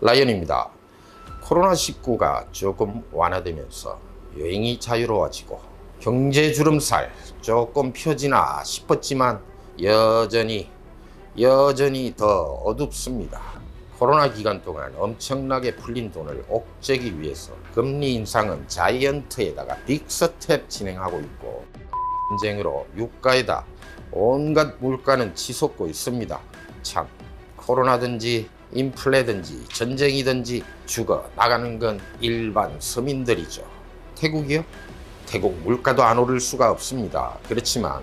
라이언입니다. 코로나19가 조금 완화되면서 여행이 자유로워지고 경제 주름살 조금 펴지나 싶었지만 여전히 더 어둡습니다. 코로나 기간 동안 엄청나게 풀린 돈을 옥죄기 위해서 금리 인상은 자이언트에다가 빅스텝 진행하고 있고, 전쟁으로 유가에다 온갖 물가는 치솟고 있습니다. 참, 코로나든지 인플레든지 전쟁이든지 죽어 나가는 건 일반 서민들이죠. 태국이요? 태국 물가도 안 오를 수가 없습니다. 그렇지만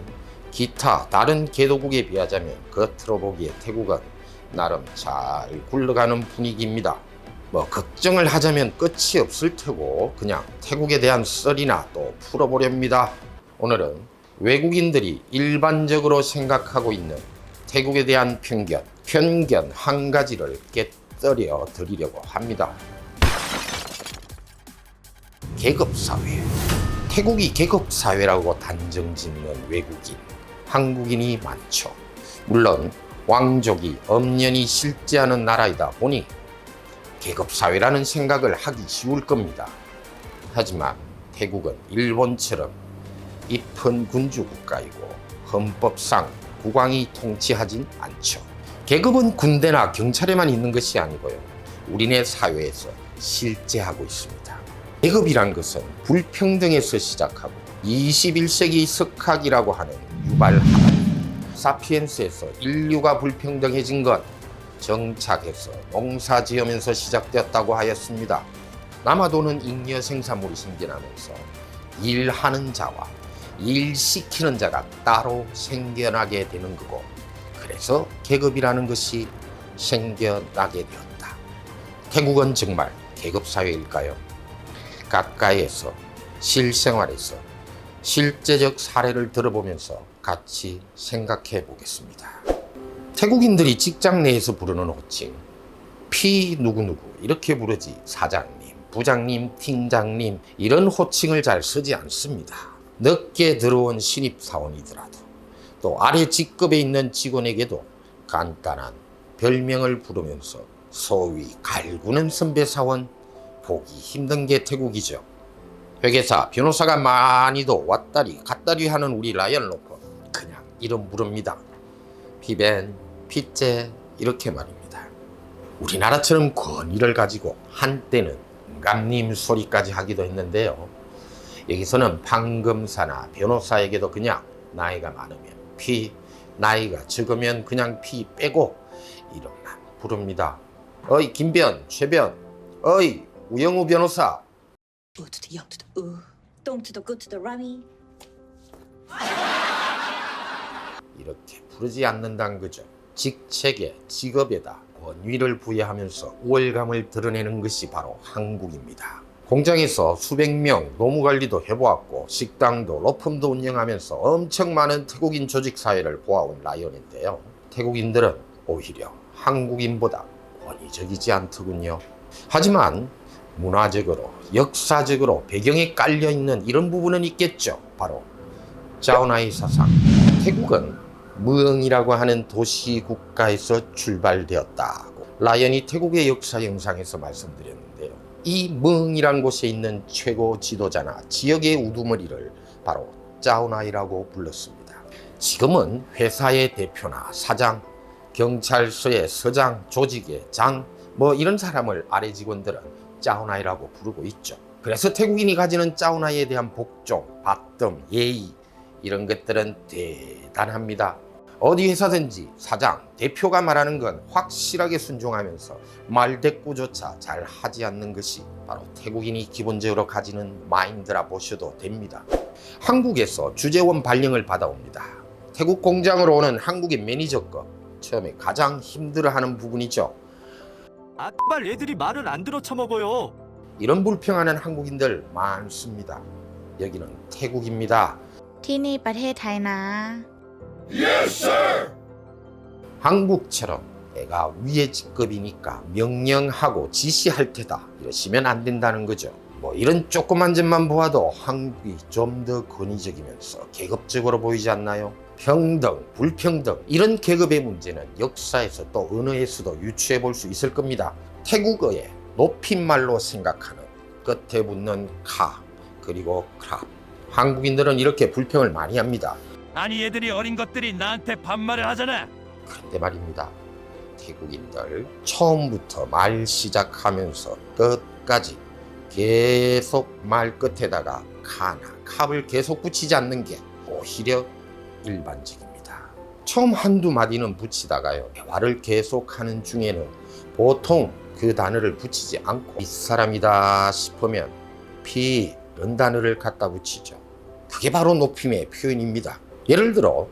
기타 다른 개도국에 비하자면 겉으로 보기에 태국은 나름 잘 굴러가는 분위기입니다. 뭐 걱정을 하자면 끝이 없을 테고 그냥 태국에 대한 썰이나 또 풀어보렵니다. 오늘은 외국인들이 일반적으로 생각하고 있는 태국에 대한 편견 한 가지를 깨뜨려 드리려고 합니다. 계급사회. 태국이 계급사회라고 단정 짓는 외국인, 한국인이 많죠. 물론 왕족이 엄연히 실제하는 나라이다 보니 계급사회라는 생각을 하기 쉬울 겁니다. 하지만 태국은 일본처럼 잎은 군주국가이고 헌법상 국왕이 통치하진 않죠. 계급은 군대나 경찰에만 있는 것이 아니고요, 우리네 사회에서 실제하고 있습니다. 계급이란 것은 불평등에서 시작하고 21세기 석학이라고 하는 유발 하나님 사피엔스에서 인류가 불평등해진 건 정착해서 농사 지으면서 시작되었다고 하였습니다. 남아도는 잉여 생산물이 생겨나면서 일하는 자와 일 시키는 자가 따로 생겨나게 되는 거고, 그래서 계급이라는 것이 생겨나게 되었다. 태국은 정말 계급사회일까요? 가까이에서 실생활에서 실제적 사례를 들어보면서 같이 생각해 보겠습니다. 태국인들이 직장 내에서 부르는 호칭, 피 누구누구 이렇게 부르지 사장님, 부장님, 팀장님 이런 호칭을 잘 쓰지 않습니다. 늦게 들어온 신입사원이더라도 또 아래 직급에 있는 직원에게도 간단한 별명을 부르면서 소위 갈구는 선배사원 보기 힘든 게 태국이죠. 회계사, 변호사가 많이도 왔다리 갔다리 하는 우리 라이언을 놓고 그냥 이름 부릅니다. 피벤, 피째 이렇게 말입니다. 우리나라처럼 권위를 가지고 한때는 감님 소리까지 하기도 했는데요, 여기서는 판검사나 변호사에게도 그냥 나이가 많으면 피, 나이가 적으면 그냥 피 빼고 이름만 부릅니다. 어이 김변, 최변, 어이 우영우 변호사. U to the young to the 똥 to the good to the rummy. 이렇게 부르지 않는다는 거죠. 직책에 직업에다 권위를 부여하면서 우월감을 드러내는 것이 바로 한국입니다. 공장에서 수백 명 노무 관리도 해보았고 식당도 로펌도 운영하면서 엄청 많은 태국인 조직 사회를 보아온 라이언인데요, 태국인들은 오히려 한국인보다 권위적이지 않더군요. 하지만 문화적으로 역사적으로 배경에 깔려있는 이런 부분은 있겠죠. 바로 짜오나이 사상. 태국은 무엉이라고 하는 도시 국가에서 출발되었다고 라이언이 태국의 역사 영상에서 말씀드렸는데요, 이 무엉이란 곳에 있는 최고 지도자나 지역의 우두머리를 바로 짜오나이라고 불렀습니다. 지금은 회사의 대표나 사장, 경찰서의 서장, 조직의 장 뭐 이런 사람을 아래 직원들은 짜오나이라고 부르고 있죠. 그래서 태국인이 가지는 짜오나이에 대한 복종, 받침, 예의 이런 것들은 대단합니다. 어디 회사든지 사장, 대표가 말하는 건 확실하게 순종하면서 말대꾸조차 잘 하지 않는 것이 바로 태국인이 기본적으로 가지는 마인드라 보셔도 됩니다. 한국에서 주재원 발령을 받아옵니다. 태국 공장으로 오는 한국인 매니저급 처음에 가장 힘들어하는 부분이죠. 아발 얘들이 말을 안 들어 처먹어요. 이런 불평하는 한국인들 많습니다. 여기는 태국입니다. ที่นี่ประเทศไทยนะ 한국처럼 내가 위의 직급이니까 명령하고 지시할 테다 이러시면 안 된다는 거죠. 뭐 이런 조그만 점만 보아도 한국이 좀 더 권위적이면서 계급적으로 보이지 않나요? 평등, 불평등 이런 계급의 문제는 역사에서 또 언어에서도 유추해 볼 수 있을 겁니다. 태국어의 높임말로 생각하는 끝에 붙는 카 그리고 크랍. 한국인들은 이렇게 불평을 많이 합니다. 아니 얘들이 어린 것들이 나한테 반말을 하잖아. 그런데 말입니다. 태국인들 처음부터 말 시작하면서 끝까지 계속 말 끝에다가 카나 캅을 계속 붙이지 않는 게 오히려 일반적입니다. 처음 한두 마디는 붙이다가요, 대화를 계속하는 중에는 보통 그 단어를 붙이지 않고 윗사람이다 싶으면 이런 단어를 갖다 붙이죠. 그게 바로 높임의 표현입니다. 예를 들어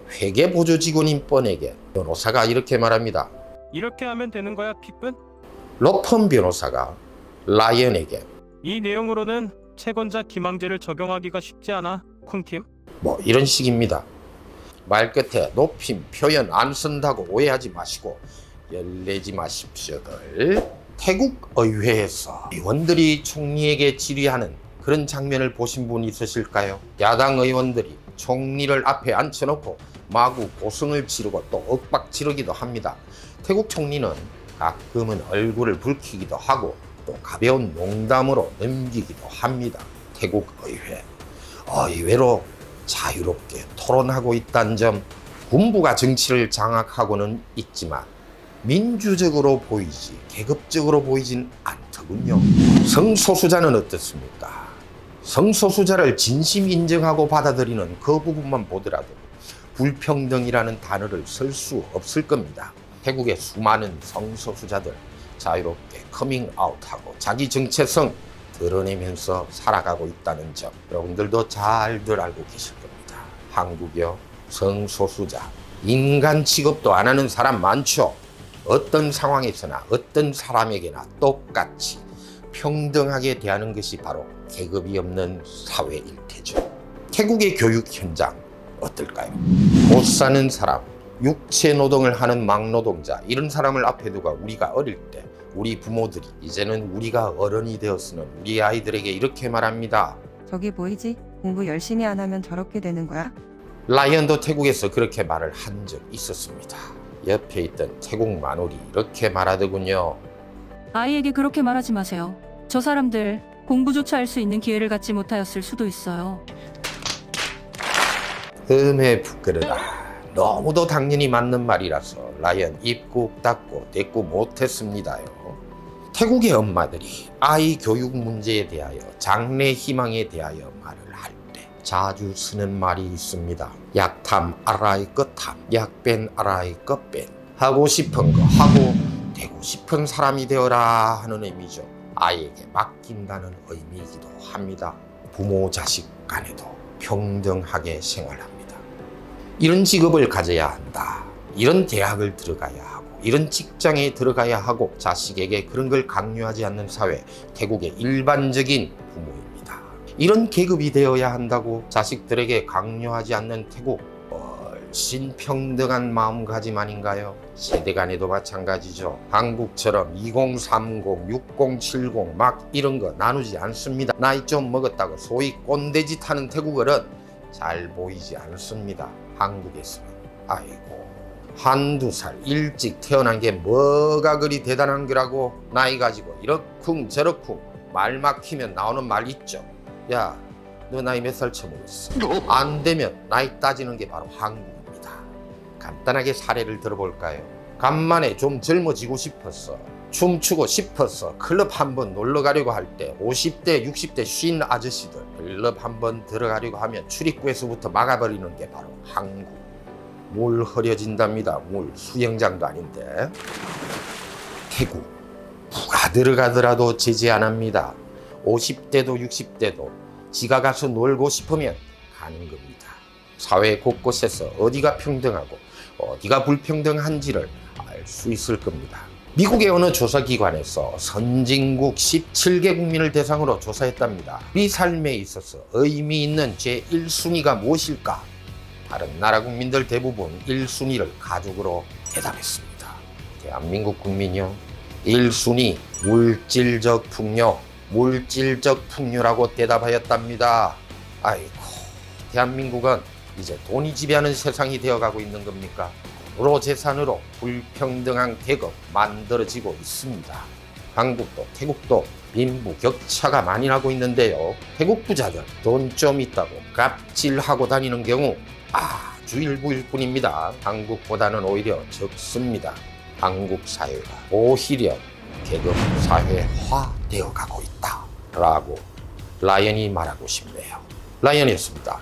회계보조 직원인 뻔에게 변호사가 이렇게 말합니다. 이렇게 하면 되는 거야, 피쁜? 로펌 변호사가 라이언에게 이 내용으로는 채권자 기망제를 적용하기가 쉽지 않아, 쿵팀. 뭐 이런 식입니다. 말 끝에 높임 표현 안 쓴다고 오해하지 마시고 열내지 마십시오들. 태국 의회에서 의원들이 총리에게 질의하는 그런 장면을 보신 분 있으실까요? 야당 의원들이 총리를 앞에 앉혀놓고 마구 고성을 지르고 또 윽박 지르기도 합니다. 태국 총리는 가끔은 얼굴을 붉히기도 하고 또 가벼운 농담으로 넘기기도 합니다. 태국 의회 의외로 자유롭게 토론하고 있다는 점, 군부가 정치를 장악하고는 있지만 민주적으로 보이지 계급적으로 보이진 않더군요. 성소수자는 어떻습니까? 성소수자를 진심 인정하고 받아들이는 그 부분만 보더라도 불평등이라는 단어를 쓸 수 없을 겁니다. 태국의 수많은 성소수자들 자유롭게 커밍아웃하고 자기 정체성 드러내면서 살아가고 있다는 점, 여러분들도 잘들 알고 계실 겁니다. 한국요, 성소수자 인간 취급도 안 하는 사람 많죠. 어떤 상황에서나 어떤 사람에게나 똑같이 평등하게 대하는 것이 바로 계급이 없는 사회일 테죠. 태국의 교육 현장 어떨까요? 못 사는 사람, 육체 노동을 하는 막노동자, 이런 사람을 앞에 두고 우리가 어릴 때 우리 부모들이 이제는 우리가 어른이 되었으는 우리 아이들에게 이렇게 말합니다. 저기 보이지? 공부 열심히 안 하면 저렇게 되는 거야? 라이언도 태국에서 그렇게 말을 한 적 있었습니다. 옆에 있던 태국 마누리 이렇게 말하더군요. 아이에게 그렇게 말하지 마세요. 저 사람들 공부조차 할 수 있는 기회를 갖지 못하였을 수도 있어요. 흠에 부끄러라. 너무도 당연히 맞는 말이라서 라이언 입 꾹 닫고 대꾸 못했습니다요. 태국의 엄마들이 아이 교육 문제에 대하여 장래 희망에 대하여 말을 할 때 자주 쓰는 말이 있습니다. 약탐 아라이 끝탐, 약뺀 아라이 끝뺀. 하고 싶은 거 하고 되고 싶은 사람이 되어라 하는 의미죠. 아이에게 맡긴다는 의미이기도 합니다. 부모 자식 간에도 평등하게 생활합니다. 이런 직업을 가져야 한다, 이런 대학을 들어가야 하고 이런 직장에 들어가야 하고 자식에게 그런 걸 강요하지 않는 사회, 태국의 일반적인 부모입니다. 이런 계급이 되어야 한다고 자식들에게 강요하지 않는 태국, 훨씬 평등한 마음가짐 아닌가요? 세대 간에도 마찬가지죠. 한국처럼 2030, 6070 막 이런 거 나누지 않습니다. 나이 좀 먹었다고 소위 꼰대짓 하는 태국어는 잘 보이지 않습니다. 한국에서는 아이고 한두 살 일찍 태어난 게 뭐가 그리 대단한 거라고 나이 가지고 이러쿵 저러쿵 말 막히면 나오는 말 있죠. 야, 너 나이 몇 살 처먹었어? 안 되면 나이 따지는 게 바로 한국입니다. 간단하게 사례를 들어볼까요? 간만에 좀 젊어지고 싶었어, 춤추고 싶었어, 클럽 한번 놀러 가려고 할 때 50대 60대 쉰 아저씨들 클럽 한번 들어가려고 하면 출입구에서부터 막아버리는 게 바로 한국. 물 흐려진답니다. 물, 수영장도 아닌데. 태국 누가 들어가더라도 제재 안 합니다. 50대도 60대도 지가 가서 놀고 싶으면 가는 겁니다. 사회 곳곳에서 어디가 평등하고 어디가 불평등한지를 알 수 있을 겁니다. 미국의 어느 조사기관에서 선진국 17개 국민을 대상으로 조사했답니다. 우리 삶에 있어서 의미 있는 제1순위가 무엇일까? 다른 나라 국민들 대부분 1순위를 가족으로 대답했습니다. 대한민국 국민요, 1순위 물질적 풍요, 물질적 풍요라고 대답하였답니다. 아이고, 대한민국은 이제 돈이 지배하는 세상이 되어가고 있는 겁니까? 도로 재산으로 불평등한 계급 만들어지고 있습니다. 한국도 태국도 빈부격차가 많이 나고 있는데요. 태국 부자들 돈 좀 있다고 갑질하고 다니는 경우 아주 일부일 뿐입니다. 한국보다는 오히려 적습니다. 한국 사회가 오히려 계급 사회화 되어 가고 있다 라고 라이언이 말하고 싶네요. 라이언이었습니다.